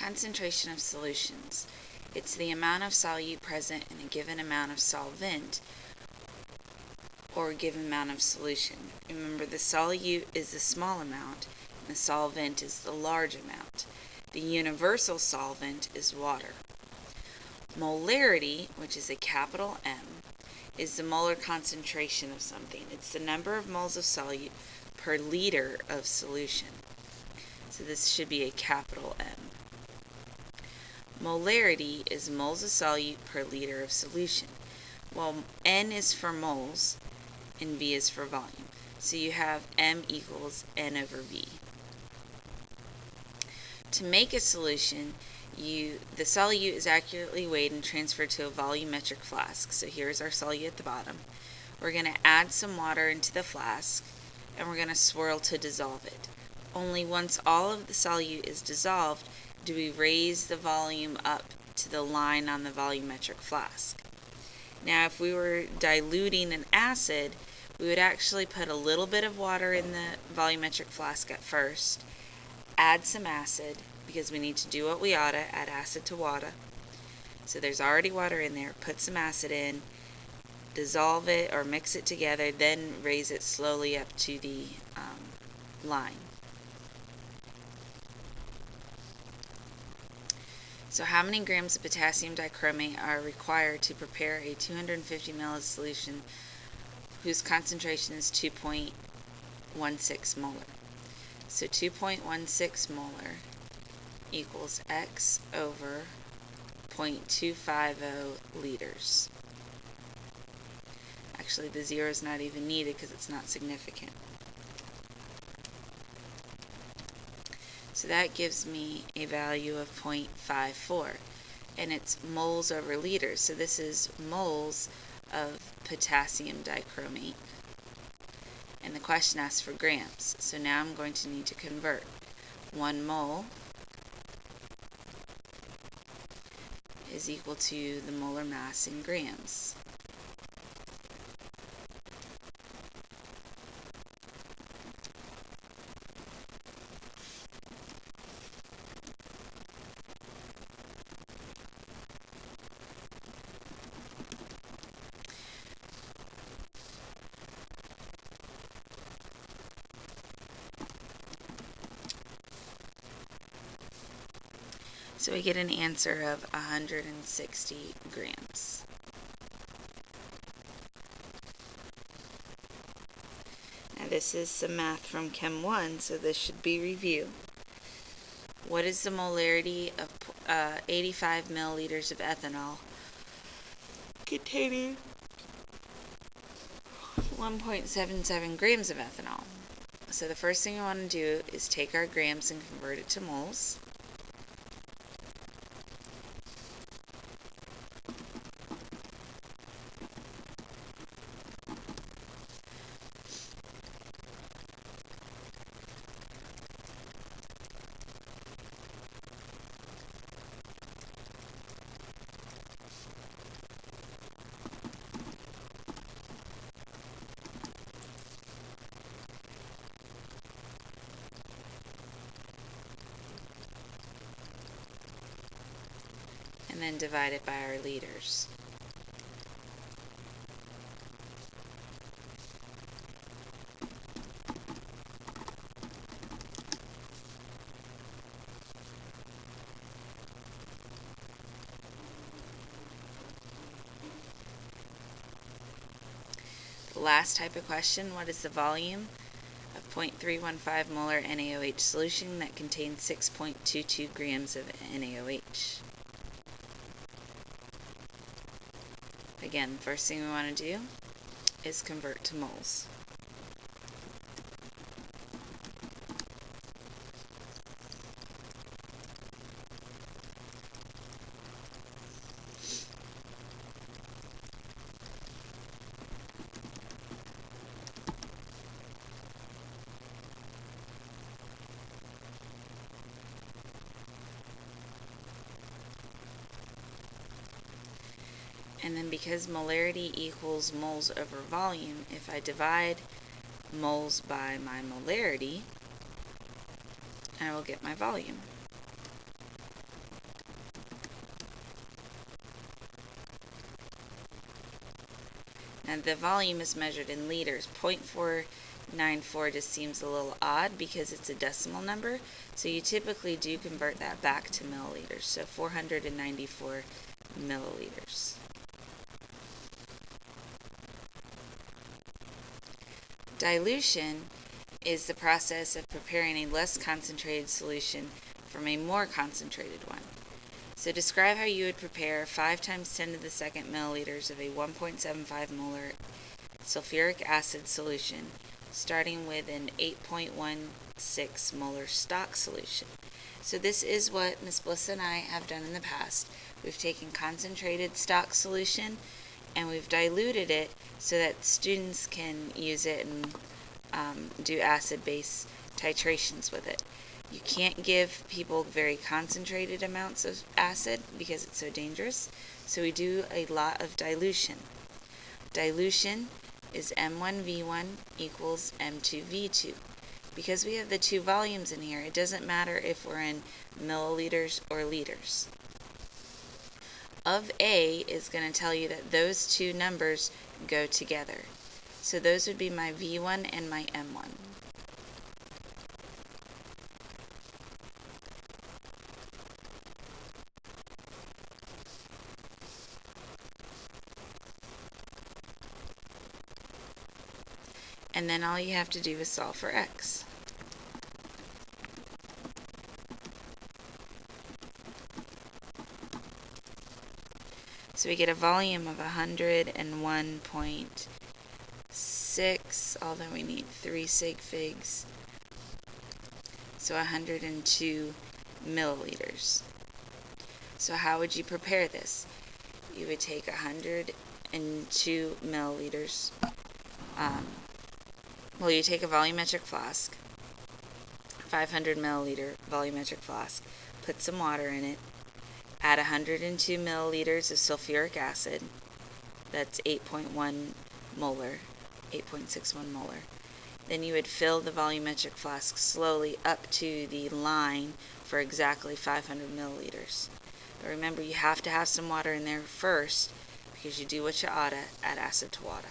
Concentration of solutions. It's the amount of solute present in a given amount of solvent or a given amount of solution. Remember, the solute is the small amount and the solvent is the large amount. The universal solvent is water. Molarity, which is a capital M, is the molar concentration of something. It's the number of moles of solute per liter of solution. So this should be a capital M. Molarity is moles of solute per liter of solution. Well, N is for moles and V is for volume. So you have M equals N over V. To make a solution, the solute is accurately weighed and transferred to a volumetric flask. So here's our solute at the bottom. We're going to add some water into the flask and we're going to swirl to dissolve it. Only once all of the solute is dissolved do we raise the volume up to the line on the volumetric flask. Now if we were diluting an acid, we would actually put a little bit of water in the volumetric flask at first, add some acid, because we need to do what we oughta, add acid to water. So there's already water in there, put some acid in, dissolve it or mix it together, then raise it slowly up to the line. So how many grams of potassium dichromate are required to prepare a 250 ml solution whose concentration is 2.16 molar? So 2.16 molar equals X over 0.250 liters. Actually, the zero is not even needed because it's not significant. So that gives me a value of 0.54, and it's moles over liters. So this is moles of potassium dichromate. And the question asks for grams. So now I'm going to need to convert. 1 mole is equal to the molar mass in grams. So we get an answer of 160 grams. Now this is some math from Chem 1, so this should be review. What is the molarity of 85 milliliters of ethanol containing 1.77 grams of ethanol? So the first thing we want to do is take our grams and convert it to moles. And then divide it by our liters. The last type of question, what is the volume of 0.315 molar NaOH solution that contains 6.22 grams of NaOH? Again, first thing we want to do is convert to moles. And then because molarity equals moles over volume, if I divide moles by my molarity, I will get my volume. Now the volume is measured in liters. 0.494 just seems a little odd because it's a decimal number, so you typically do convert that back to milliliters, so 494 milliliters. Dilution is the process of preparing a less concentrated solution from a more concentrated one. So describe how you would prepare 5 times 10 to the second milliliters of a 1.75 molar sulfuric acid solution, starting with an 8.16 molar stock solution. So this is what Ms. Bliss and I have done in the past. We've taken concentrated stock solution and we've diluted it so that students can use it and do acid-base titrations with it. You can't give people very concentrated amounts of acid because it's so dangerous, so we do a lot of dilution. Dilution is M1V1 equals M2V2. Because we have the two volumes in here, it doesn't matter if we're in milliliters or liters. Of A is going to tell you that those two numbers go together. So those would be my V1 and my M1. And then all you have to do is solve for X. So we get a volume of 101.6, although we need 3 sig figs. So 102 milliliters. So how would you prepare this? You would take 102 milliliters. Well, you take a volumetric flask, 500 milliliter volumetric flask, put some water in it, add 102 milliliters of sulfuric acid, that's 8.1 molar, 8.61 molar. Then you would fill the volumetric flask slowly up to the line for exactly 500 milliliters. But remember, you have to have some water in there first because you do what you oughta, add acid to water.